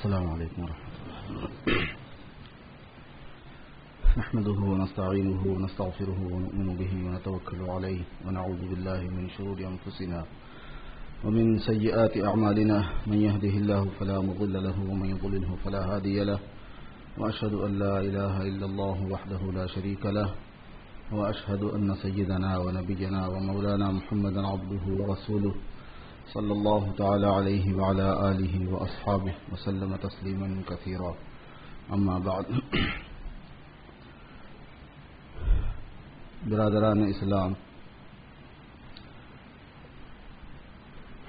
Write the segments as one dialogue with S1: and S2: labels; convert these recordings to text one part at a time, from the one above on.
S1: السلام علیکم ورحمۃ اللہ نحمده ونستعينه ونستغفره ونؤمن به ونتوكل عليه ونعوذ بالله من شرور أنفسنا ومن سيئات أعمالنا من يهده الله فلا مضل له ومن يضلله فلا هادي له وأشهد أن لا إله إلا الله وحده لا شريك له وأشهد أن سيدنا ونبينا ومولانا محمدا عبده ورسوله صلی اللہ تعالی علیہ وعلى آلہ وأصحابہ وسلم تسلیما کثیرا اما بعد. برادران اسلام،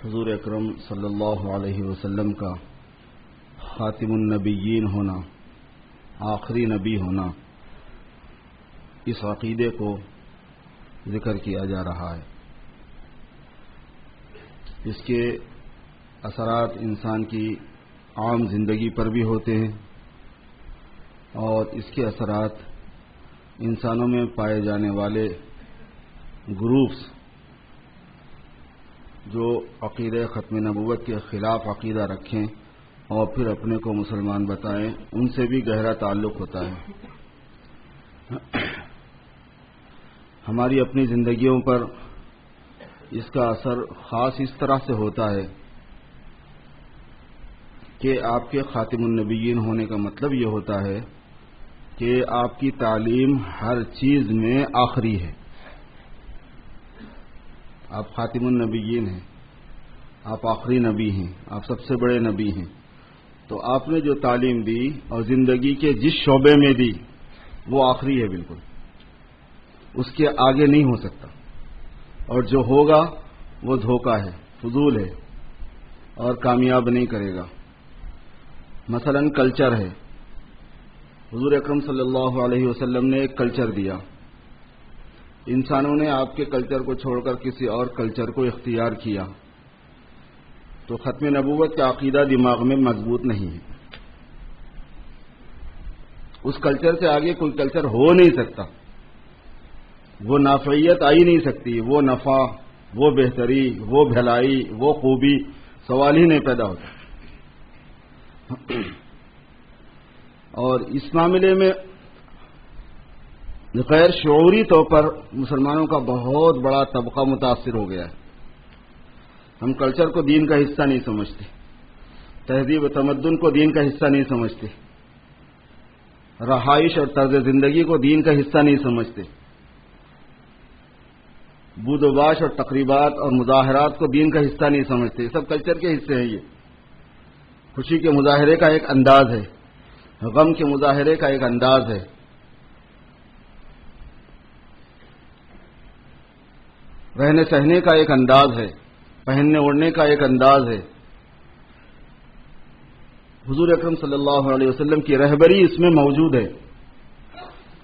S1: حضور اکرم صلی اللہ علیہ وسلم کا خاتم النبیین ہونا، آخری نبی ہونا، اس عقیدے کو ذکر کیا جا رہا ہے. اس کے اثرات انسان کی عام زندگی پر بھی ہوتے ہیں اور اس کے اثرات انسانوں میں پائے جانے والے گروپس جو عقیدہ ختم نبوت کے خلاف عقیدہ رکھیں اور پھر اپنے کو مسلمان بتائیں، ان سے بھی گہرا تعلق ہوتا ہے. ہماری اپنی زندگیوں پر اس کا اثر خاص اس طرح سے ہوتا ہے کہ آپ کے خاتم النبیین ہونے کا مطلب یہ ہوتا ہے کہ آپ کی تعلیم ہر چیز میں آخری ہے. آپ خاتم النبیین ہیں، آپ آخری نبی ہیں، آپ سب سے بڑے نبی ہیں، تو آپ نے جو تعلیم دی اور زندگی کے جس شعبے میں دی وہ آخری ہے، بالکل اس کے آگے نہیں ہو سکتا، اور جو ہوگا وہ دھوکہ ہے، فضول ہے اور کامیاب نہیں کرے گا. مثلا کلچر ہے. حضور اکرم صلی اللہ علیہ وسلم نے ایک کلچر دیا، انسانوں نے آپ کے کلچر کو چھوڑ کر کسی اور کلچر کو اختیار کیا، تو ختم نبوت کا عقیدہ دماغ میں مضبوط نہیں ہے. اس کلچر سے آگے کوئی کلچر ہو نہیں سکتا، وہ نافعیت آ ہی نہیں سکتی، وہ نفع، وہ بہتری، وہ بھلائی، وہ خوبی سوال ہی نہیں پیدا ہوتا. اور اس معاملے میں غیر شعوری طور پر مسلمانوں کا بہت بڑا طبقہ متاثر ہو گیا ہے. ہم کلچر کو دین کا حصہ نہیں سمجھتے، تہذیب و تمدن کو دین کا حصہ نہیں سمجھتے، رہائش اور طرز زندگی کو دین کا حصہ نہیں سمجھتے، بود و باش اور تقریبات اور مظاہرات کو دین کا حصہ نہیں سمجھتے. سب کلچر کے حصے ہیں. یہ خوشی کے مظاہرے کا ایک انداز ہے، غم کے مظاہرے کا ایک انداز ہے. رہنے سہنے کا ایک انداز ہے، پہننے اوڑھنے کا ایک انداز ہے. حضور اکرم صلی اللہ علیہ وسلم کی رہبری اس میں موجود ہے.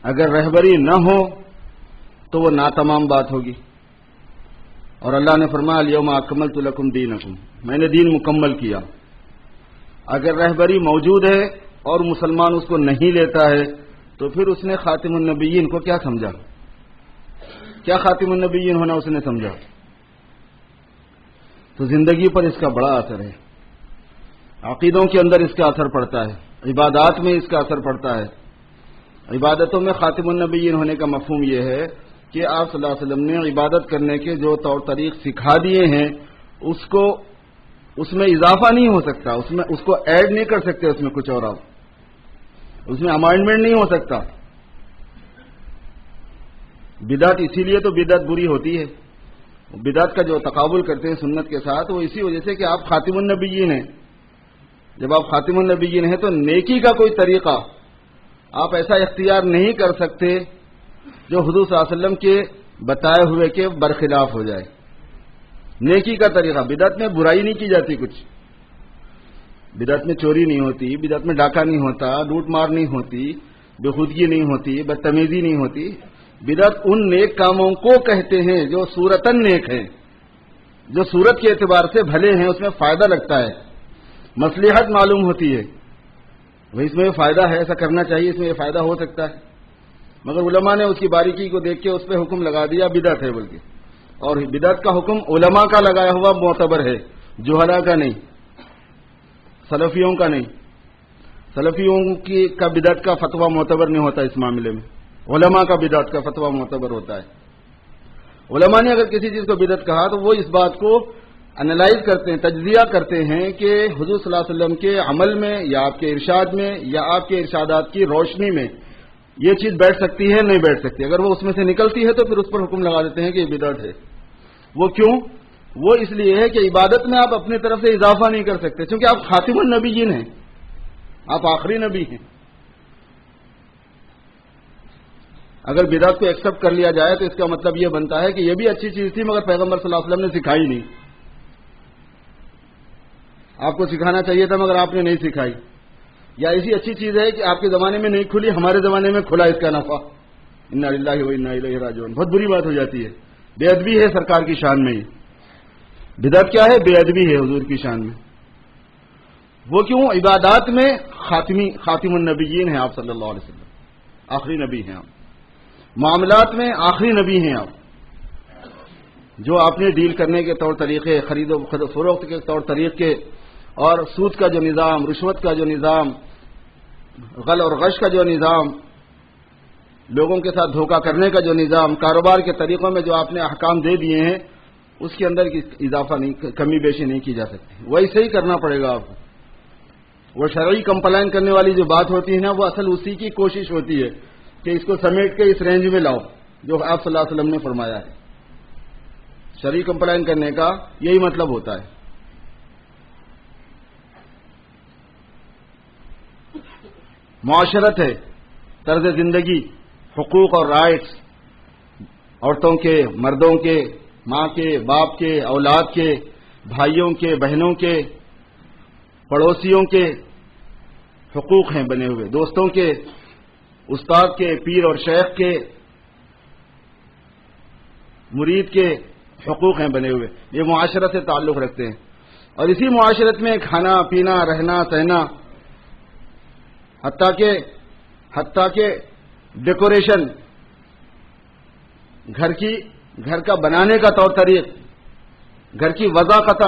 S1: اگر رہبری نہ ہو تو وہ ناتمام بات ہوگی. اور اللہ نے فرمایا الیوم اکملت لکم دینکم، میں نے دین مکمل کیا. اگر رہبری موجود ہے اور مسلمان اس کو نہیں لیتا ہے تو پھر اس نے خاتم النبیین کو کیا سمجھا؟ کیا خاتم النبیین ہونا اس نے سمجھا؟ تو زندگی پر اس کا بڑا اثر ہے، عقیدوں کے اندر اس کا اثر پڑتا ہے، عبادات میں اس کا اثر پڑتا ہے. عبادتوں میں خاتم النبیین ہونے کا مفہوم یہ ہے کہ آپ صلی اللہ علیہ وسلم نے عبادت کرنے کے جو طور طریق سکھا دیے ہیں اس میں اضافہ نہیں ہو سکتا، اس کو ایڈ نہیں کر سکتے، اس میں کچھ اور آپ اس میں امائنڈمنٹ نہیں ہو سکتا. بدعت اسی لیے تو بدعت بری ہوتی ہے. بدعت کا جو تقابل کرتے ہیں سنت کے ساتھ وہ اسی وجہ سے کہ آپ خاتم النبیین ہیں. جب آپ خاتم النبیین ہیں تو نیکی کا کوئی طریقہ آپ ایسا اختیار نہیں کر سکتے جو حضور صلی اللہ علیہ وسلم کے بتائے ہوئے کے برخلاف ہو جائے. نیکی کا طریقہ، بدعت میں برائی نہیں کی جاتی، کچھ بدعت میں چوری نہیں ہوتی، بدعت میں ڈاکہ نہیں ہوتا، لوٹ مار نہیں ہوتی، بے خودگی نہیں ہوتی، بدتمیزی نہیں ہوتی. بدعت ان نیک کاموں کو کہتے ہیں جو صورتاً نیک ہیں، جو صورت کے اعتبار سے بھلے ہیں، اس میں فائدہ لگتا ہے، مصلحت معلوم ہوتی ہے، وہ اس میں یہ فائدہ ہے، ایسا کرنا چاہیے، اس میں یہ فائدہ ہو سکتا ہے. مگر علماء نے اس کی باریکی کو دیکھ کے اس پہ حکم لگا دیا بدعت ہے بلکہ. اور بدعت کا حکم علماء کا لگایا ہوا معتبر ہے، جہلاء کا نہیں، سلفیوں کا نہیں. سلفیوں کا بدعت کا فتویٰ معتبر نہیں ہوتا اس معاملے میں، علماء کا بدعت کا فتویٰ معتبر ہوتا ہے۔ علماء نے اگر کسی چیز کو بدعت کہا تو وہ اس بات کو انالائز کرتے ہیں، تجزیہ کرتے ہیں کہ حضور صلی اللہ علیہ وسلم کے عمل میں یا آپ کے ارشاد میں یا آپ کے ارشادات کی روشنی میں یہ چیز بیٹھ سکتی ہے نہیں بیٹھ سکتی۔ اگر وہ اس میں سے نکلتی ہے تو پھر اس پر حکم لگا دیتے ہیں کہ یہ بدعت ہے۔ وہ کیوں؟ وہ اس لیے ہے کہ عبادت میں آپ اپنی طرف سے اضافہ نہیں کر سکتے، چونکہ آپ خاتم النبیین ہیں، آپ آخری نبی ہیں۔ اگر بدعت کو ایکسپٹ کر لیا جائے تو اس کا مطلب یہ بنتا ہے کہ یہ بھی اچھی چیز تھی مگر پیغمبر صلی اللہ علیہ وسلم نے سکھائی نہیں، آپ کو سکھانا چاہیے تھا مگر آپ نے نہیں سکھائی، یا ایسی اچھی چیز ہے کہ آپ کے زمانے میں نہیں کھلی، ہمارے زمانے میں کھلا اس کا نفع، انا للہ و انا الیہ راجعون۔ بہت بری بات ہو جاتی ہے، بے ادبی ہے سرکار کی شان میں۔ یہ بدعت کیا ہے؟ بے ادبی ہے حضور کی شان میں۔ وہ کیوں؟ عبادات میں خاتم النبیین ہیں آپ صلی اللہ علیہ وسلم، آخری نبی ہیں آپ۔ معاملات میں آخری نبی ہیں آپ۔ جو آپ نے ڈیل کرنے کے طور طریقے، خرید و فروخت کے طور طریقے، اور سود کا جو نظام، رشوت کا جو نظام، غل اور غش کا جو نظام، لوگوں کے ساتھ دھوکہ کرنے کا جو نظام، کاروبار کے طریقوں میں جو آپ نے احکام دے دیے ہیں، اس کے اندر اضافہ نہیں، کمی بیشی نہیں کی جا سکتی، ویسے ہی کرنا پڑے گا آپ کو۔ وہ شرعی کمپلائن کرنے والی جو بات ہوتی ہے نا، وہ اصل اسی کی کوشش ہوتی ہے کہ اس کو سمیٹ کے اس رینج میں لاؤ جو آپ صلی اللہ علیہ وسلم نے فرمایا ہے۔ شرعی کمپلائن کرنے کا یہی مطلب ہوتا ہے۔ معاشرت ہے، طرز زندگی، حقوق اور رائٹس، عورتوں کے، مردوں کے، ماں کے، باپ کے، اولاد کے، بھائیوں کے، بہنوں کے، پڑوسیوں کے حقوق ہیں بنے ہوئے، دوستوں کے، استاد کے، پیر اور شیخ کے، مرید کے حقوق ہیں بنے ہوئے۔ یہ معاشرت سے تعلق رکھتے ہیں، اور اسی معاشرت میں کھانا پینا، رہنا سہنا، حتیٰ کہ ڈیکوریشن، گھر کا بنانے کا طور طریق، گھر کی وضاقت،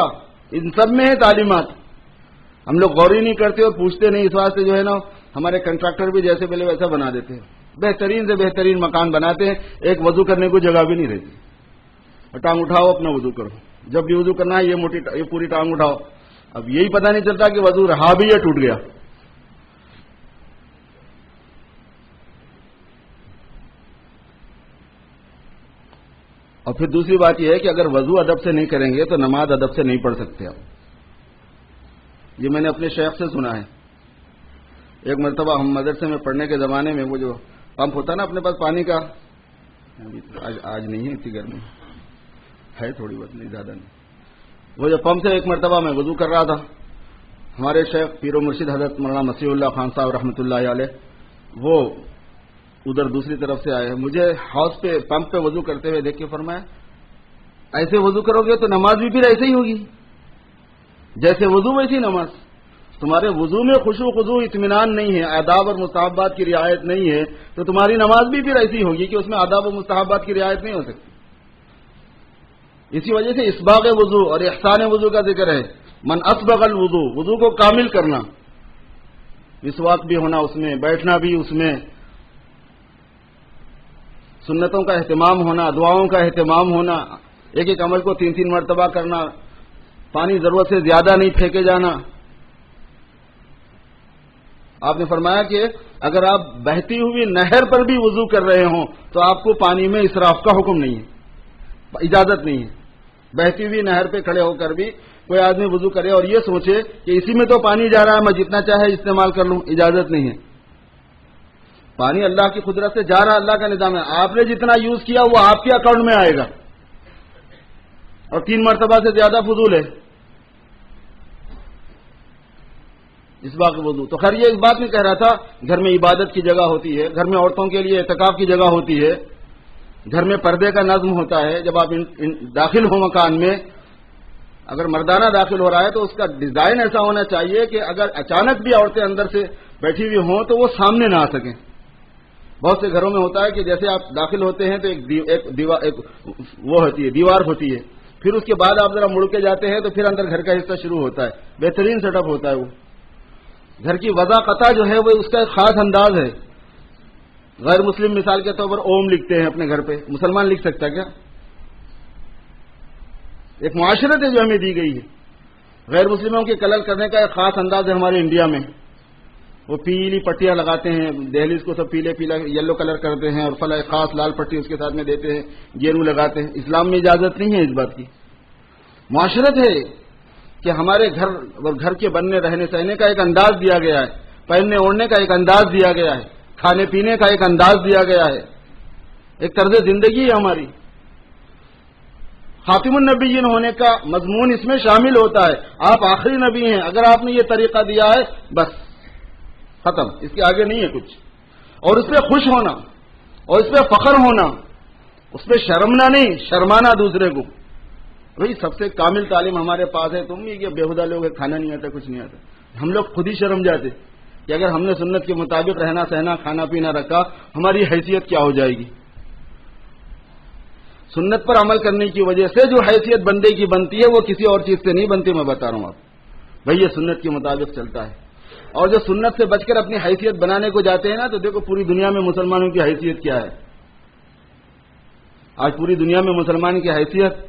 S1: ان سب میں ہے تعلیمات۔ ہم لوگ غور ہی نہیں کرتے اور پوچھتے نہیں، اس واسطے جو ہے نا ہمارے کنٹریکٹر بھی جیسے پہلے ویسا بنا دیتے ہیں، بہترین سے بہترین مکان بناتے ہیں، ایک وضو کرنے کو جگہ بھی نہیں رہتی، ٹانگ اٹھاؤ اپنا وضو کرو، جب بھی وضو کرنا ہے یہ پوری ٹانگ اٹھاؤ۔ اب یہی پتہ نہیں چلتا کہ وضو رہا بھی یا ٹوٹ گیا۔ اور پھر دوسری بات یہ ہے کہ اگر وضو ادب سے نہیں کریں گے تو نماز ادب سے نہیں پڑھ سکتے آپ۔ یہ میں نے اپنے شیخ سے سنا ہے۔ ایک مرتبہ ہم مدرسے میں پڑھنے کے زمانے میں وہ جو پمپ ہوتا ہے نا اپنے پاس پانی کا، آج نہیں ہے اتنی گرمی ہے، تھوڑی بہت نہیں، زیادہ نہیں، وہ جو پمپ سے ایک مرتبہ میں وضو کر رہا تھا، ہمارے شیخ پیر و مرشد حضرت مولانا مسیح اللہ خان صاحب رحمۃ اللہ علیہ وہ ادھر دوسری طرف سے آئے، مجھے ہاؤس پہ پمپ پہ وضو کرتے ہوئے دیکھ کے فرمایا ایسے وضو کرو گے تو نماز بھی پھر ایسے ہی ہوگی، جیسے وضو ویسی نماز۔ تمہارے وضو میں خشوع خضوع اطمینان نہیں ہے، آداب اور مستحبات کی رعایت نہیں ہے، تو تمہاری نماز بھی پھر ایسی ہوگی کہ اس میں آداب و مستحبات کی رعایت نہیں ہو سکتی۔ اسی وجہ سے اسباغ وضو اور احسان وضو کا ذکر ہے، من اسبغ الوضو، وضو کو کامل کرنا، مسواک بھی ہونا اس میں، بیٹھنا بھی اس میں، سنتوں کا اہتمام ہونا، دعاؤں کا اہتمام ہونا، ایک ایک عمل کو 3 مرتبہ کرنا، پانی ضرورت سے زیادہ نہیں پھینکے جانا۔ آپ نے فرمایا کہ اگر آپ بہتی ہوئی نہر پر بھی وضو کر رہے ہوں تو آپ کو پانی میں اسراف کا حکم نہیں ہے، اجازت نہیں ہے۔ بہتی ہوئی نہر پہ کھڑے ہو کر بھی کوئی آدمی وضو کرے اور یہ سوچے کہ اسی میں تو پانی جا رہا ہے، میں جتنا چاہے استعمال کر لوں، اجازت نہیں ہے۔ پانی اللہ کی قدرت سے جا رہا، اللہ کا نظام ہے، آپ نے جتنا یوز کیا وہ آپ کے اکاؤنٹ میں آئے گا، اور 3 مرتبہ سے زیادہ فضول ہے اس بات کا وضو۔ تو خیر یہ اس بات میں کہہ رہا تھا، گھر میں عبادت کی جگہ ہوتی ہے، گھر میں عورتوں کے لیے اعتکاف کی جگہ ہوتی ہے، گھر میں پردے کا نظم ہوتا ہے، جب آپ داخل ہو مکان میں، اگر مردانہ داخل ہو رہا ہے تو اس کا ڈیزائن ایسا ہونا چاہیے کہ اگر اچانک بھی عورتیں اندر سے بیٹھی ہوئی ہوں تو وہ سامنے نہ آ سکیں۔ بہت سے گھروں میں ہوتا ہے کہ جیسے آپ داخل ہوتے ہیں تو دیوار ہوتی ہے، پھر اس کے بعد آپ ذرا مڑ کے جاتے ہیں تو پھر اندر گھر کا حصہ شروع ہوتا ہے، بہترین سیٹ اپ ہوتا ہے وہ۔ گھر کی وضاقتہ جو ہے وہ اس کا ایک خاص انداز ہے. غیر مسلم مثال کے طور پر اوم لکھتے ہیں اپنے گھر پہ، مسلمان لکھ سکتا کیا؟ ایک معاشرت ہے جو ہمیں دی گئی ہے. غیر مسلموں کے کلر کرنے کا ایک خاص انداز ہے ہمارے انڈیا میں. وہ پیلی پٹیاں لگاتے ہیں، دہلیز کو سب پیلے پیلا یلو کلر کرتے ہیں اور فلاں خاص لال پٹی اس کے ساتھ میں دیتے ہیں، گیرو لگاتے ہیں. اسلام میں اجازت نہیں ہے اس بات کی. معاشرت ہے کہ ہمارے گھر اور گھر کے بننے رہنے سہنے کا ایک انداز دیا گیا ہے، پہننے اوڑھنے کا ایک انداز دیا گیا ہے، کھانے پینے کا ایک انداز دیا گیا ہے، ایک طرز زندگی ہے ہماری. خاتم النبیین ہونے کا مضمون اس میں شامل ہوتا ہے. آپ آخری نبی ہیں، اگر آپ نے یہ طریقہ دیا ہے بس ختم، اس کے آگے نہیں ہے کچھ. اور اس پہ خوش ہونا اور اس پہ فخر ہونا، اس پہ شرمنا نہیں، شرمانا دوسرے کو. بھئی سب سے کامل تعلیم ہمارے پاس ہے، تم یہ بےہودہ لوگ ہیں، کھانا نہیں آتا کچھ نہیں آتا. ہم لوگ خود ہی شرم جاتے کہ اگر ہم نے سنت کے مطابق رہنا سہنا کھانا پینا رکھا ہماری حیثیت کیا ہو جائے گی. سنت پر عمل کرنے کی وجہ سے جو حیثیت بندے کی بنتی ہے وہ کسی اور چیز سے نہیں بنتی. میں بتا رہا ہوں آپ بھئی یہ سنت کے مطابق چلتا ہے. اور جو سنت سے بچ کر اپنی حیثیت بنانے کو جاتے ہیں نا، تو دیکھو پوری دنیا میں مسلمانوں کی حیثیت کیا ہے. آج پوری دنیا میں مسلمان کی حیثیت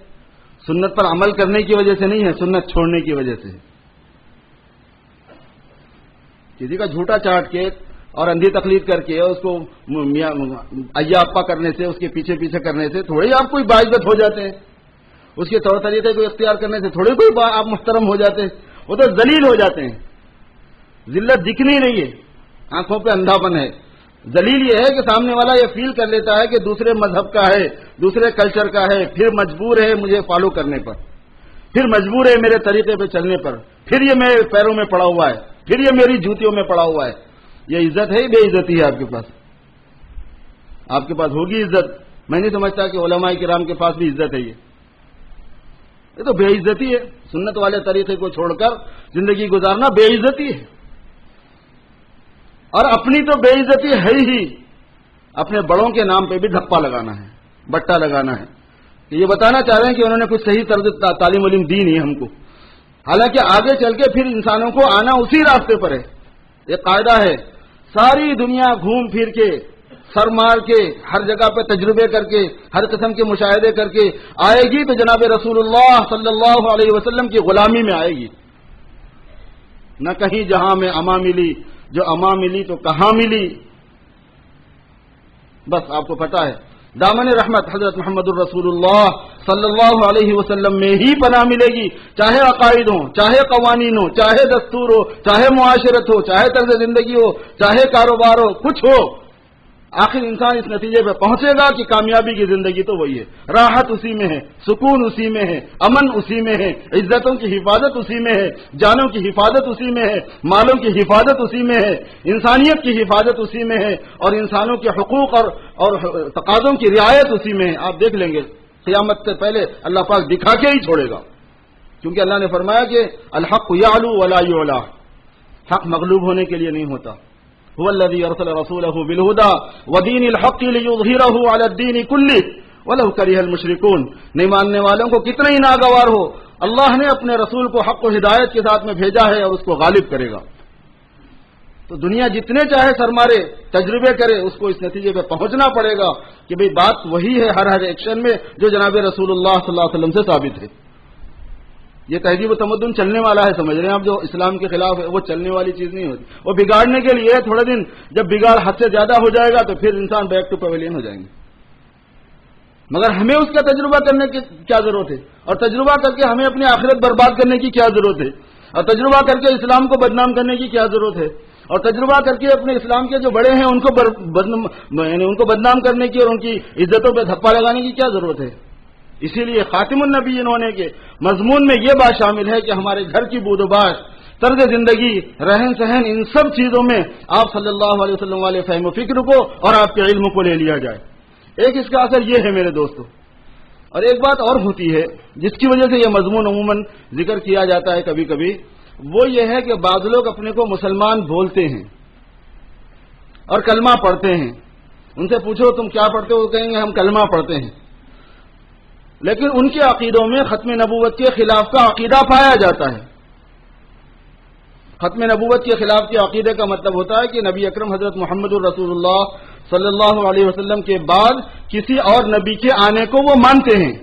S1: سنت پر عمل کرنے کی وجہ سے نہیں ہے، سنت چھوڑنے کی وجہ سے. کسی کا جھوٹا چاٹ کے اور اندھی تقلید کر کے اس کو اپا کرنے سے، اس کے پیچھے پیچھے کرنے سے تھوڑے ہی آپ کوئی باعزت ہو جاتے ہیں. اس کے طور طریقے کو اختیار کرنے سے تھوڑے کوئی آپ محترم ہو جاتے ہیں. وہ تو ذلیل ہو جاتے ہیں. ذلت دکھنی نہیں ہے، آنکھوں پہ اندھاپن ہے. ذلیل یہ ہے کہ سامنے والا یہ فیل کر لیتا ہے کہ دوسرے مذہب کا ہے، دوسرے کلچر کا ہے، پھر مجبور ہے مجھے فالو کرنے پر، پھر مجبور ہے میرے طریقے پہ چلنے پر، پھر یہ میرے پیروں میں پڑا ہوا ہے، پھر یہ میری جوتیوں میں پڑا ہوا ہے. یہ عزت ہے بے عزتی ہے آپ کے پاس؟ آپ کے پاس ہوگی عزت. میں نہیں سمجھتا کہ علماء کرام کے پاس بھی عزت ہے. یہ تو بے عزتی ہے. سنت والے طریقے کو چھوڑ کر زندگی گزارنا بے عزتی ہے. اور اپنی تو بے عزتی ہے ہی، اپنے بڑوں کے نام پہ بھی دھپا لگانا ہے، بٹا لگانا ہے. یہ بتانا چاہ رہے ہیں کہ انہوں نے کچھ صحیح طرز تعلیم علم دی نہیں ہم کو، حالانکہ آگے چل کے پھر انسانوں کو آنا اسی راستے پر ہے. ایک قاعدہ ہے، ساری دنیا گھوم پھر کے سر مار کے ہر جگہ پہ تجربے کر کے ہر قسم کے مشاہدے کر کے آئے گی تو جناب رسول اللہ صلی اللہ علیہ وسلم کی غلامی میں آئے گی. نہ کہیں جہاں میں اما ملی، جو اما ملی تو کہاں ملی. بس آپ کو پتا ہے دامن رحمت حضرت محمد الرسول اللہ صلی اللہ علیہ وسلم میں ہی پناہ ملے گی. چاہے عقائد ہوں، چاہے قوانین ہو، چاہے دستور ہو، چاہے معاشرت ہو، چاہے طرز زندگی ہو، چاہے کاروبار ہو، کچھ ہو، آخر انسان اس نتیجے پہ پہنچے گا کہ کامیابی کی زندگی تو وہی ہے. راحت اسی میں ہے، سکون اسی میں ہے، امن اسی میں ہے، عزتوں کی حفاظت اسی میں ہے، جانوں کی حفاظت اسی میں ہے، مالوں کی حفاظت اسی میں ہے، انسانیت کی حفاظت اسی میں ہے، اور انسانوں کے حقوق اور تقاضوں کی رعایت اسی میں ہے. آپ دیکھ لیں گے قیامت سے پہلے اللہ پاک دکھا کے ہی چھوڑے گا، کیونکہ اللہ نے فرمایا کہ الحق یعلو ولا یعلی، حق مغلوب ہونے کے لیے نہیں ہوتا. هو الذي ارسل رسوله بالهدى ودين الحق ليظهره على الدين كله ولو كره المشركون. نہیں ماننے والوں کو کتنا ہی ناگوار ہو، اللہ نے اپنے رسول کو حق و ہدایت کے ساتھ میں بھیجا ہے اور اس کو غالب کرے گا. تو دنیا جتنے چاہے سر مارے، تجربے کرے، اس کو اس نتیجے پہ پہنچنا پڑے گا کہ بھئی بات وہی ہے ہر ایکشن میں جو جناب رسول اللہ صلی اللہ علیہ وسلم سے ثابت ہے. یہ تہذیب و تمدن چلنے والا ہے، سمجھ رہے ہیں آپ، جو اسلام کے خلاف ہے وہ چلنے والی چیز نہیں ہوتی. وہ بگاڑنے کے لیے تھوڑے دن جب بگاڑ حد سے زیادہ ہو جائے گا تو پھر انسان بیک ٹو پیویلین ہو جائیں گے. مگر ہمیں اس کا تجربہ کرنے کی کیا ضرورت ہے؟ اور تجربہ کر کے ہمیں اپنی آخرت برباد کرنے کی کیا ضرورت ہے؟ اور تجربہ کر کے اسلام کو بدنام کرنے کی کیا ضرورت ہے؟ اور تجربہ کر کے اپنے اسلام کے جو بڑے ہیں ان کو بدنام کرنے کی اور ان کی عزتوں پہ دھپا لگانے کی کیا ضرورت ہے؟ اسی لیے خاتم النبیین ہونے کے مضمون میں یہ بات شامل ہے کہ ہمارے گھر کی بود و باش، طرز زندگی، رہن سہن، ان سب چیزوں میں آپ صلی اللہ علیہ وسلم والے فہم و فکر کو اور آپ کے علم کو لے لیا جائے. ایک اس کا اثر یہ ہے میرے دوستو. اور ایک بات اور ہوتی ہے جس کی وجہ سے یہ مضمون عموماً ذکر کیا جاتا ہے کبھی کبھی، وہ یہ ہے کہ بعض لوگ اپنے کو مسلمان بولتے ہیں اور کلمہ پڑھتے ہیں. ان سے پوچھو تم کیا پڑھتے ہو، وہ کہیں گے ہم کلمہ پڑھتے ہیں. لیکن ان کے عقیدوں میں ختم نبوت کے خلاف کا عقیدہ پایا جاتا ہے. ختم نبوت کے خلاف کے عقیدے کا مطلب ہوتا ہے کہ نبی اکرم حضرت محمد الرسول اللہ صلی اللہ علیہ وسلم کے بعد کسی اور نبی کے آنے کو وہ مانتے ہیں،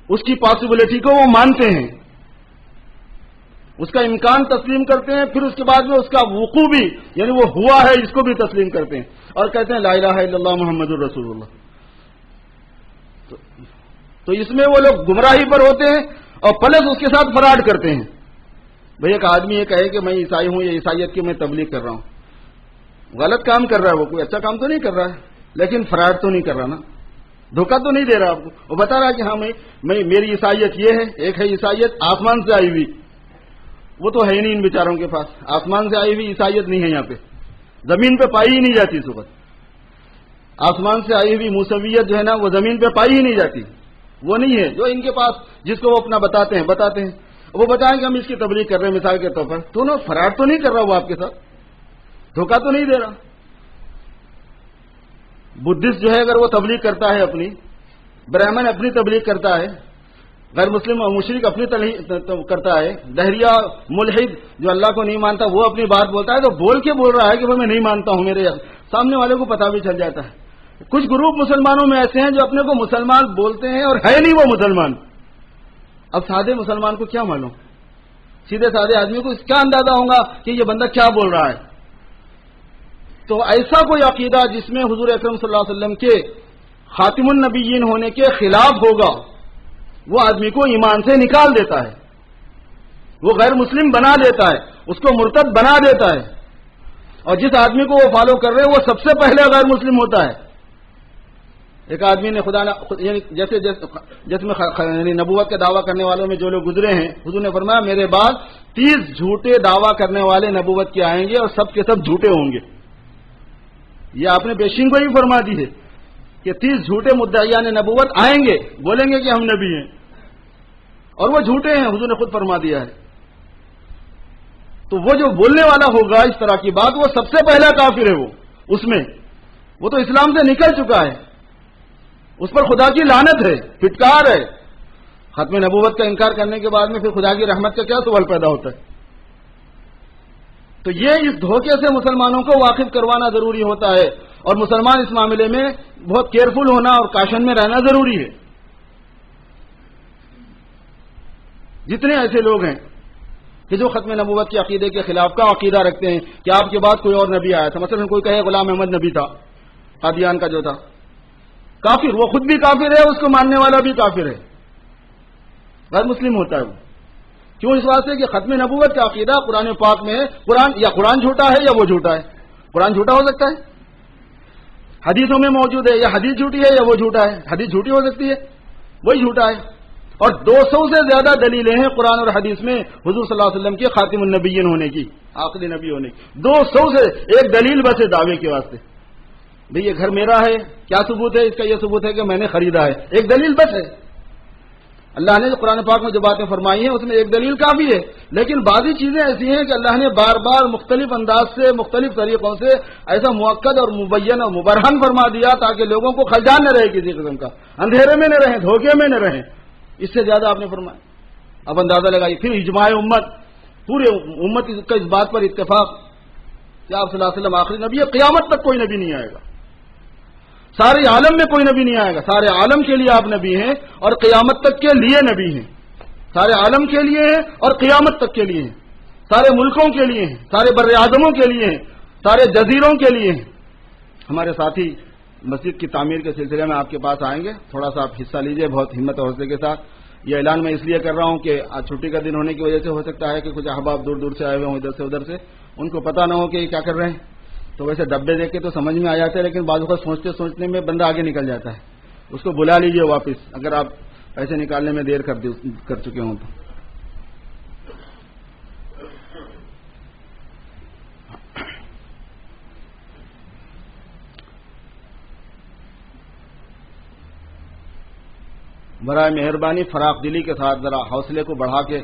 S1: اس کی پاسبلٹی کو وہ مانتے ہیں، اس کا امکان تسلیم کرتے ہیں، پھر اس کے بعد میں اس کا وقوع بھی یعنی وہ ہوا ہے اس کو بھی تسلیم کرتے ہیں اور کہتے ہیں لا الہ الا اللہ محمد الرسول اللہ۔ تو اس میں وہ لوگ گمراہی پر ہوتے ہیں اور پلس اس کے ساتھ فراڈ کرتے ہیں۔ بھئی ایک آدمی یہ کہے کہ میں عیسائی ہوں یا عیسائیت کی میں تبلیغ کر رہا ہوں، غلط کام کر رہا ہے، وہ کوئی اچھا کام تو نہیں کر رہا ہے، لیکن فراڈ تو نہیں کر رہا نا، دھوکہ تو نہیں دے رہا آپ کو، وہ بتا رہا ہے کہ ہاں میری عیسائیت یہ ہے۔ ایک ہے عیسائیت آسمان سے آئی ہوئی، وہ تو ہے ہی نہیں ان بیچاروں کے پاس، آسمان سے آئی ہوئی عیسائیت نہیں ہے یہاں پہ، زمین پہ پائی ہی نہیں جاتی اس وقت۔ آسمان سے آئی ہوئی موسویت جو ہے نا وہ زمین پہ پائی ہی نہیں جاتی، وہ نہیں ہے جو ان کے پاس، جس کو وہ اپنا بتاتے ہیں وہ بتائیں کہ ہم اس کی تبلیغ کر رہے ہیں مثال کے طور پر، تو نا فراڈ تو نہیں کر رہا وہ آپ کے ساتھ، دھوکہ تو نہیں دے رہا۔ بدھسٹ جو ہے اگر وہ تبلیغ کرتا ہے اپنی، برہمن اپنی تبلیغ کرتا ہے، غیر مسلم اور مشرک اپنی کرتا ہے، دہریہ ملحد جو اللہ کو نہیں مانتا وہ اپنی بات بولتا ہے، تو بول کے بول رہا ہے کہ میں نہیں مانتا ہوں، میرے سامنے والے کو پتہ بھی چل جاتا ہے۔ کچھ گروپ مسلمانوں میں ایسے ہیں جو اپنے کو مسلمان بولتے ہیں اور ہے نہیں وہ مسلمان۔ اب سادے مسلمان کو کیا معلوم، سیدھے سادے آدمی کو کیا اندازہ ہوگا کہ یہ بندہ کیا بول رہا ہے؟ تو ایسا کوئی عقیدہ جس میں حضور اکرم صلی اللہ علیہ وسلم کے خاتم النبیین ہونے کے خلاف ہوگا، وہ آدمی کو ایمان سے نکال دیتا ہے، وہ غیر مسلم بنا دیتا ہے، اس کو مرتد بنا دیتا ہے، اور جس آدمی کو وہ فالو کر رہے ہیں وہ سب سے پہلے غیر مسلم ہوتا ہے۔ ایک آدمی نے خدا یعنی جس میں یعنی نبوت کا دعویٰ کرنے والوں میں جو لوگ گزرے ہیں، حضور نے فرمایا میرے بعد 30 جھوٹے دعویٰ کرنے والے نبوت کے آئیں گے اور سب کے سب جھوٹے ہوں گے۔ یہ آپ نے پیشین کو ہی فرما دی ہے کہ 30 جھوٹے مدعیان نبوت آئیں گے، بولیں گے کہ ہم نبی ہیں اور وہ جھوٹے ہیں، حضور نے خود فرما دیا ہے۔ تو وہ جو بولنے والا ہوگا اس طرح کی بات، وہ سب سے پہلا کافر ہے، وہ اس میں وہ تو اسلام سے نکل چکا ہے، اس پر خدا کی لعنت ہے، پھٹکار ہے۔ ختم نبوت کا انکار کرنے کے بعد میں پھر خدا کی رحمت کا کیا سوال پیدا ہوتا ہے؟ تو یہ اس دھوکے سے مسلمانوں کو واقف کروانا ضروری ہوتا ہے، اور مسلمان اس معاملے میں بہت کیئرفل ہونا اور کاشن میں رہنا ضروری ہے۔ جتنے ایسے لوگ ہیں کہ جو ختم نبوت کے عقیدے کے خلاف کا عقیدہ رکھتے ہیں کہ آپ کے بعد کوئی اور نبی آیا تھا، مثلا کوئی کہے غلام احمد نبی تھا، قادیان کا جو تھا، کافر، وہ خود بھی کافر ہے، اس کو ماننے والا بھی کافر ہے، غیر مسلم ہوتا ہے وہ۔ کیوں؟ اس واسطے کہ ختم نبوت کا عقیدہ قرآن پاک میں ہے، قرآن جھوٹا ہے یا وہ جھوٹا ہے؟ قرآن جھوٹا ہو سکتا ہے؟ حدیثوں میں موجود ہے، یا حدیث جھوٹی ہے یا وہ جھوٹا ہے؟ حدیث جھوٹی ہو سکتی ہے، وہی جھوٹا ہے۔ اور 200 سے زیادہ دلیلیں ہیں قرآن اور حدیث میں حضور صلی اللہ علیہ وسلم کے خاتم النبیین ہونے کی، آخری نبی ہونے کی، 200 سے ایک دلیل بس ہے دعوے کے واسطے۔ بھئی یہ گھر میرا ہے، کیا ثبوت ہے اس کا؟ یہ ثبوت ہے کہ میں نے خریدا ہے، ایک دلیل بس ہے۔ اللہ نے جو قرآن پاک میں جو باتیں فرمائی ہیں اس میں ایک دلیل کافی ہے، لیکن بعضی چیزیں ایسی ہیں کہ اللہ نے بار بار مختلف انداز سے، مختلف طریقوں سے ایسا مؤکد اور مبین اور مبرہن فرما دیا تاکہ لوگوں کو خلجان نہ رہے، کسی قسم کا اندھیرے میں نہ رہیں، دھوکے میں نہ رہیں۔ اس سے زیادہ آپ نے فرمایا، اب اندازہ لگائیے۔ پھر اجماع امت، پورے امت کا اس بات پر اتفاق کہ آپ صلی اللہ علیہ وسلم آخری نبی ہے، قیامت تک کوئی نبی نہیں آئے گا، سارے عالم میں کوئی نبی نہیں آئے گا، سارے عالم کے لیے آپ نبی ہیں اور قیامت تک کے لیے نبی ہیں، سارے عالم کے لیے ہیں اور قیامت تک کے لیے ہیں، سارے ملکوں کے لیے ہیں، سارے بر اعظموں کے لیے ہیں، سارے جزیروں کے لیے ہیں۔ ہمارے ساتھی مسجد کی تعمیر کے سلسلے میں آپ کے پاس آئیں گے، تھوڑا سا آپ حصہ لیجئے بہت ہمت اور حوصلے کے ساتھ۔ یہ اعلان میں اس لیے کر رہا ہوں کہ آج چھٹی کا دن ہونے کی وجہ سے ہو سکتا ہے کہ کچھ احباب دور دور سے آئے ہوئے ہوں، ادھر سے ادھر سے، ان کو پتہ نہ ہو کہ یہ کیا کر رہے ہیں۔ تو ویسے ڈبے دیکھ کے تو سمجھ میں آ جاتے ہیں، لیکن بعض اوقات سوچنے میں بندہ آگے نکل جاتا ہے، اس کو بلا لیجئے واپس اگر آپ پیسے نکالنے میں دیر کر چکے ہوں تو۔ برائے مہربانی فراخ دلی کے ساتھ ذرا حوصلے کو بڑھا کے،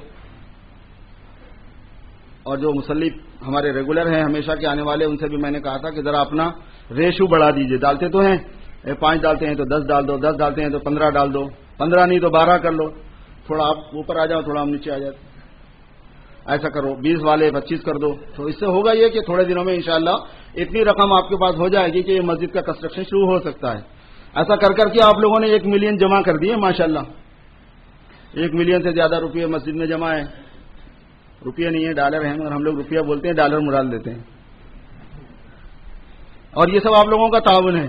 S1: اور جو مسلی ہمارے ریگولر ہیں ہمیشہ کے آنے والے، ان سے بھی میں نے کہا تھا کہ ذرا اپنا ریشو بڑھا دیجئے، ڈالتے تو ہیں 5 ڈالتے ہیں تو 10 ڈال دو، 10 ڈالتے ہیں تو 15 ڈال دو، 15 نہیں تو 12 کر لو، تھوڑا آپ اوپر آ جاؤ، تھوڑا ہم نیچے آ جاتے۔ ایسا کرو، 20 والے 25 کر دو، تو اس سے ہوگا یہ کہ تھوڑے دنوں میں انشاءاللہ اتنی رقم آپ کے پاس ہو جائے گی کہ یہ مسجد کا کنسٹرکشن شروع ہو سکتا ہے۔ ایسا کر کر کے آپ لوگوں نے 1 ملین جمع کر دیے ماشاءاللہ، 1 ملین سے زیادہ روپیے مسجد میں جمع ہے۔ روپیہ نہیں ہے، ڈالر ہیں، مگر ہم لوگ روپیہ بولتے ہیں، ڈالر مراد لیتے ہیں۔ اور یہ سب آپ لوگوں کا تعاون ہے،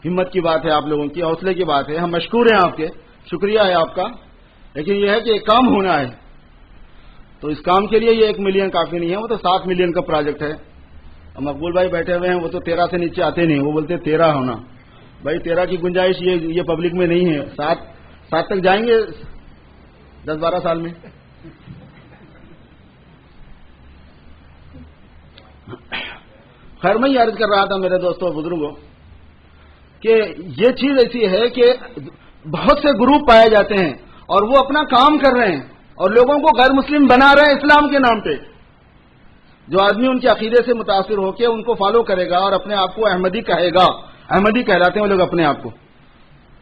S1: ہمت کی بات ہے، آپ لوگوں کی حوصلے کی بات ہے، ہم مشکور ہیں آپ کے، شکریہ ہے آپ کا، لیکن یہ ہے کہ ایک کام ہونا ہے، تو اس کام کے لیے یہ 1 ملین کافی نہیں ہے، وہ تو 7 ملین کا پروجیکٹ ہے۔ مقبول بھائی بیٹھے ہوئے ہیں، وہ تو 13 سے نیچے آتے نہیں، وہ بولتے 13 ہونا، بھائی 13 کی گنجائش یہ پبلک میں نہیں ہے، 7 تک جائیں گے 10-12 سال میں۔ خیر میں یہ عرض کر رہا تھا میرے دوستوں بزرگوں کہ یہ چیز ایسی ہے کہ بہت سے گروپ پائے جاتے ہیں اور وہ اپنا کام کر رہے ہیں اور لوگوں کو غیر مسلم بنا رہے ہیں اسلام کے نام پہ۔ جو آدمی ان کے عقیدے سے متاثر ہو کے ان کو فالو کرے گا اور اپنے آپ کو احمدی کہے گا، احمدی کہلاتے ہیں وہ لوگ اپنے آپ کو،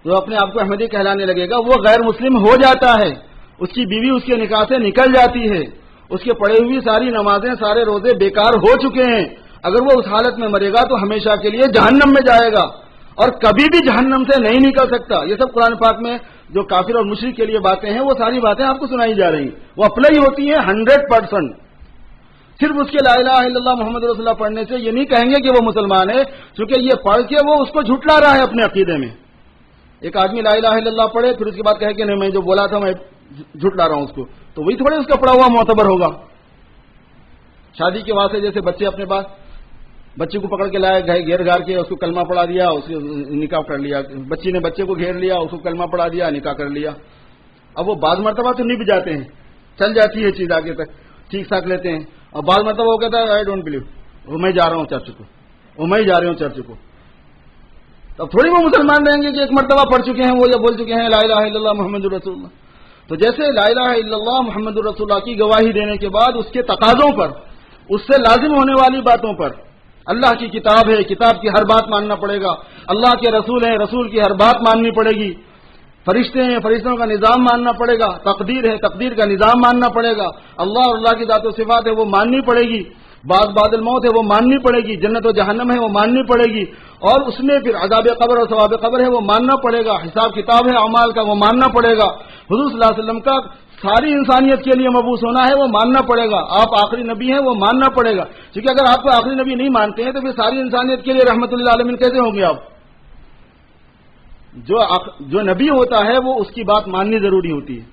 S1: جو اپنے آپ کو احمدی کہلانے لگے گا وہ غیر مسلم ہو جاتا ہے، اس کی بیوی اس کے نکاح سے نکل جاتی ہے، اس کے پڑھی ہوئی ساری نمازیں سارے روزے بیکار ہو چکے ہیں، اگر وہ اس حالت میں مرے گا تو ہمیشہ کے لیے جہنم میں جائے گا اور کبھی بھی جہنم سے نہیں نکل سکتا۔ یہ سب قرآن پاک میں جو کافر اور مشرک کے لیے باتیں ہیں وہ ساری باتیں آپ کو سنائی جا رہی ہیں، وہ اپلائی ہوتی ہیں 100%۔ صرف اس کے لا الہ الا اللہ محمد رسول اللہ پڑھنے سے یہ نہیں کہیں گے کہ وہ مسلمان ہے، چونکہ یہ پڑھ کے وہ اس کو جھٹلا رہا ہے اپنے عقیدے میں۔ ایک آدمی لا الہ الا اللہ پڑھے پھر اس کے بعد کہے کہ نہیں میں جو بولا تھا میں جھٹلا رہا ہوں اس کو، تو وہی تھوڑے اس کا پڑھا ہوا معتبر ہوگا۔ شادی کے واسطے جیسے بچے اپنے پاس بچے کو پکڑ کے لائے، گھیر گھار کے اس کو کلمہ پڑھا دیا، اس کو نکاح کر لیا، بچی نے بچے کو گھیر لیا، اس کو کلمہ پڑھا دیا، نکاح کر لیا۔ اب وہ بعض مرتبہ تو نہیں بھی جاتے ہیں، چل جاتی ہے چیز آگے تک، ٹھیک ٹھاک لیتے ہیں، اور بعض مرتبہ وہ کہتا ہے آئی ڈونٹ بلیو، وہ میں جا رہا ہوں چرچ کو، وہ میں جا رہی ہوں چرچ کو۔ اب تھوڑی وہ مسلمان رہیں گے کہ ایک مرتبہ پڑھ چکے ہیں وہ یا بول چکے ہیں لا الہ الا اللہ محمد رسول اللہ۔ تو جیسے لا الہ الا اللہ محمد رسول اللہ کی گواہی دینے کے بعد اس کے تقاضوں پر، اس سے لازم ہونے والی باتوں پر، اللہ کی کتاب ہے، کتاب کی ہر بات ماننا پڑے گا، اللہ کے رسول ہیں، رسول کی ہر بات ماننی پڑے گی، فرشتے ہیں، فرشتوں کا نظام ماننا پڑے گا، تقدیر ہے، تقدیر کا نظام ماننا پڑے گا، اللہ اور اللہ کی ذات و صفات ہے وہ ماننی پڑے گی، بعد الموت ہے وہ ماننی پڑے گی، جنت و جہنم ہے وہ ماننی پڑے گی، اور اس میں پھر عذاب قبر اور ثواب قبر ہے وہ ماننا پڑے گا، حساب کتاب ہے اعمال کا وہ ماننا پڑے گا، حضور صلی اللہ علیہ وسلم کا ساری انسانیت کے لیے مبعوث ہونا ہے وہ ماننا پڑے گا، آپ آخری نبی ہیں وہ ماننا پڑے گا، کیونکہ اگر آپ کو آخری نبی نہیں مانتے ہیں تو پھر ساری انسانیت کے لیے رحمت للعالمین کیسے ہوں گے آپ؟ جو نبی ہوتا ہے وہ اس کی بات ماننی ضروری ہوتی ہے،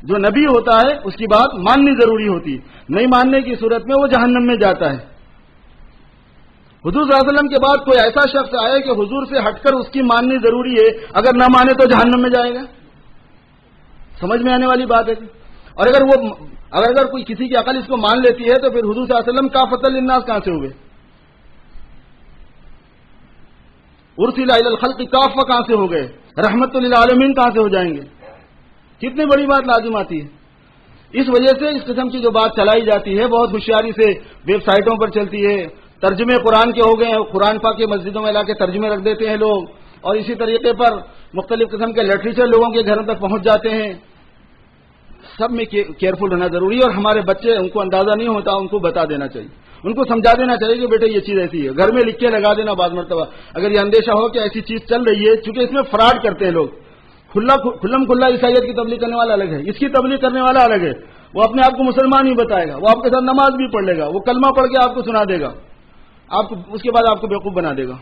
S1: جو نبی ہوتا ہے اس کی بات ماننی ضروری ہوتی ہے، نہیں ماننے کی صورت میں وہ جہنم میں جاتا ہے۔ حضور صلی اللہ علیہ وسلم کے بعد کوئی ایسا شخص آئے کہ حضور سے ہٹ کر اس کی ماننی ضروری ہے، اگر نہ مانے تو جہنم میں جائے گا، سمجھ میں آنے والی بات ہے۔ اور اگر کوئی کسی کی عقل اس کو مان لیتی ہے تو پھر حضور صلی اللہ علیہ وسلم کافۃ للناس کہاں سے ہوئے، ارسل الی الخلق کافہ کہاں سے ہو گئے، رحمت للعالمین کہاں سے ہو جائیں گے؟ کتنی بڑی بات لازم آتی ہے۔ اس وجہ سے اس قسم کی جو بات چلائی جاتی ہے بہت ہوشیاری سے ویب سائٹوں پر چلتی ہے، ترجمے قرآن کے ہو گئے ہیں، قرآن پاک کے مسجدوں میں لا کے ترجمے رکھ دیتے ہیں لوگ، اور اسی طریقے پر مختلف قسم کے لٹریچر لوگوں کے گھروں تک پہنچ جاتے ہیں۔ سب میں کیئرفل رہنا ضروری ہے، اور ہمارے بچے ان کو اندازہ نہیں ہوتا ان کو بتا دینا چاہیے، ان کو سمجھا دینا چاہیے کہ بیٹے یہ چیز ایسی ہے، گھر میں لکھ کے لگا دینا بعض مرتبہ، اگر یہ اندیشہ ہو کہ ایسی چیز چل رہی ہے، چونکہ اس میں فراڈ کرتے ہیں لوگ، کھلا عیسائیت کی تبلیغ کرنے والا الگ ہے، اس کی تبلیغ کرنے والا الگ ہے، وہ اپنے آپ کو مسلمان ہی بتائے گا، وہ آپ کے ساتھ نماز بھی پڑھ لے گا، وہ کلمہ پڑھ کے آپ کو سنا دے گا، آپ کو اس کے بعد آپ کو بیوقوف بنا دے گا۔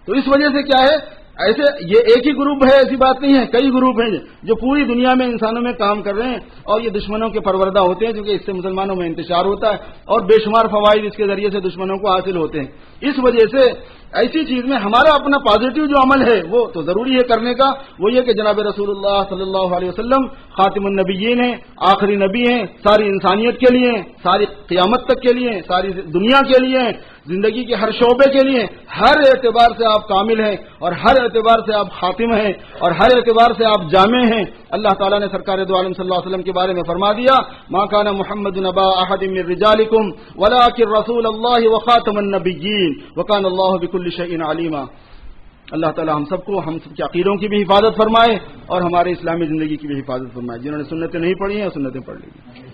S1: تو اس وجہ سے کیا ہے، ایسے یہ ایک ہی گروپ ہے ایسی بات نہیں ہے، کئی گروپ ہیں جو پوری دنیا میں انسانوں میں کام کر رہے ہیں، اور یہ دشمنوں کے پروردہ ہوتے ہیں، کیونکہ اس سے مسلمانوں میں انتشار ہوتا ہے اور بے شمار فوائد اس کے ذریعے سے دشمنوں کو حاصل ہوتے ہیں۔ اس وجہ سے ایسی چیز میں ہمارا اپنا پازیٹیو جو عمل ہے وہ تو ضروری ہے کرنے کا، وہ یہ کہ جناب رسول اللہ صلی اللہ علیہ وسلم خاتم النبیین ہیں، آخری نبی ہیں، ساری انسانیت کے لیے، ساری قیامت تک کے لیے، ساری دنیا کے لیے، زندگی کے ہر شعبے کے لیے، ہر اعتبار سے آپ کامل ہیں اور ہر اعتبار سے آپ خاتم ہیں اور ہر اعتبار سے آپ جامع ہیں۔ اللہ تعالیٰ نے سرکار دو عالم صلی اللہ علیہ وسلم کے بارے میں فرما دیا، ما کان محمد ابا احد من رجالکم ولکن رسول اللہ وخاتم النبیین وکان اللہ بکل شیء علیما۔ اللہ تعالی ہم سب کے عقیدوں کی بھی حفاظت فرمائے اور ہمارے اسلامی زندگی کی بھی حفاظت فرمائے. جنہوں نے سنتیں نہیں پڑھی ہیں وہ سنتیں پڑھ لیجیے.